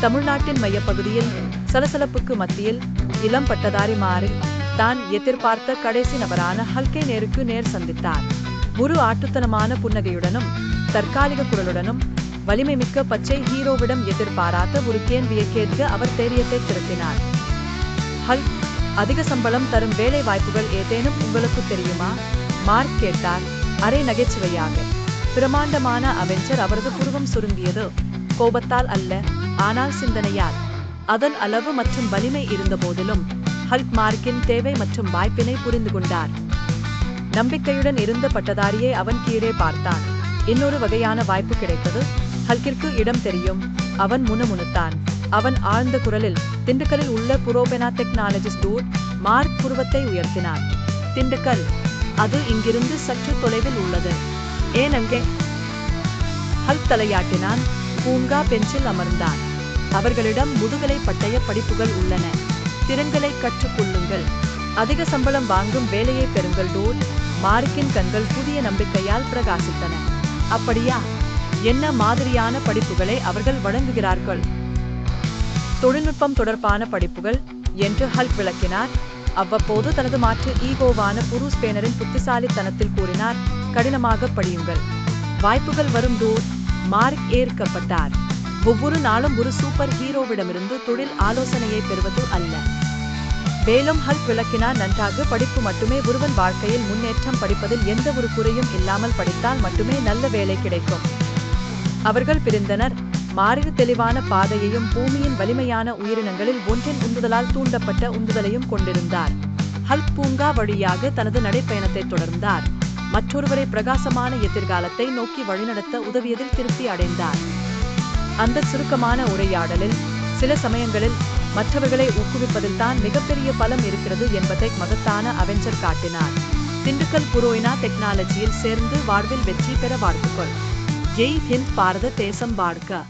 தமிழ்நாட்டின் மையப்பகுதியில் சலசலப்புக்கு மத்தியில் இளம் பட்டதாரி மாரிக் தான் எதிர்பார்த்த கடைசி நபரான ஹல்கை நேருக்கு நேர் சந்தித்தார். ஒரு ஆட்டுத்தனமான புன்னகையுடனும் தற்காலிக குரலுடனும் வலிமை மிக்க பச்சை ஹீரோவிடம் எதிர்பாராத ஒரு கேள்வியை கேட்க அவர் தைரியத்தை திரட்டினார். ஹல்க், அதிக சம்பளம் தரும் வேலை வாய்ப்புகள் ஏதேனும் உங்களுக்கு தெரியுமா? மார்க் கேட்டார், அரை நகைச்சுவையாக. பிரமாண்டமான அவெஞ்சர் அவரது புருவம் சுருங்கியது. கோபத்தால் அல்ல, ஆனால் சிந்தனையால். அதன் அளவு மற்றும் வலிமை இருந்த போதிலும் ஹல்க் மார்க்கின் தேவை மற்றும் வாய்ப்பினை புரிந்து கொண்டார். நம்பிக்கையுடன் இருந்த பட்டதாரியை அவன் கீழே பார்த்தான். இன்னொரு வகையான வாய்ப்பு கிடைத்தது. ஹல்கிற்கு இடம் தெரியும். அவன் முணுமுணுத்தான். அவன் ஆழ்ந்த குரலில், திண்டுக்கல்லில் உள்ள புரோபெனா டெக்னாலஜிஸ் டூட். மார்க் புருவத்தை உயர்த்தினான். திண்டுக்கல்? அது இங்கிருந்து சற்று தொலைவில் உள்ளது. ஏன் அங்கே? ஹல்க் தலையாட்டினான். பூங்கா பெஞ்சில் அமர்ந்தான். அவர்களிடம் முதுகலை பட்டய படிப்புகள் உள்ளன. திறன்களை கற்றுக்கொள்ளுங்கள். அதிக சம்பளம் வாங்கும் வேலையை பெறுங்கள் டூட். மார்க்கின் கண்கள் புதிய நம்பிக்கையால் பிரகாசித்தன. அப்படியா? என்ன மாதிரியான படிப்புகளை அவர்கள் வழங்குகிறார்கள்? தொழில்நுட்பம் தொடர்பான படிப்புகள் என்று ஹல்க் விளக்கினார். அவ்வப்போது தனது மாற்று ஈகோவான புரூஸ் பேனரின் புத்திசாலித்தனத்தில் கூறினார், கடினமாக படியுங்கள். வாய்ப்புகள் வரும் டூட். மார்க் ஏற்கப்பட்டார். ஒவ்வொரு நாளும் ஒரு சூப்பர் ஹீரோவிடமிருந்து தொழில் ஆலோசனையை பெறுவது அல்ல. மேலும் ஹல்க் விளக்கினார், நன்றாக படிப்பு மட்டுமே ஒருவன் வாழ்க்கையில் முன்னேற்றம். படிப்பதில் எந்த ஒரு குறையும் இல்லாமல் படித்தால் மட்டுமே நல்ல வேலை கிடைக்கும். அவர்கள் பிரிந்தனர். மார்க் தெளிவான பாதையையும் பூமியின் வலிமையான உயிரினங்களில் ஒன்றின் உந்துதலால் தூண்டப்பட்ட உந்துதலையும் கொண்டிருந்தார். ஹல்க் பூங்கா வழியாக தனது நடைப்பயணத்தை தொடர்ந்தார். மற்றொருவரை பிரகாசமான எதிர்காலத்தை நோக்கி வழிநடத்த உதவியதில் திருப்தி அடைந்தார். அந்த சுருக்கமான உரையாடலில் சில சமயங்களில் மற்றவர்களை ஊக்குவிப்பதில் தான் மிகப்பெரிய பலம் இருக்கிறது என்பதை மகத்தான அவெஞ்சர் காட்டினார். திண்டுக்கல் புரோபெனா டெக்னாலஜியில் சேர்ந்து வாழ்வில் வெற்றி பெற வாழ்த்துக்கள். ஜெய் ஹிந்த், பாரத தேசம் வாழ்க.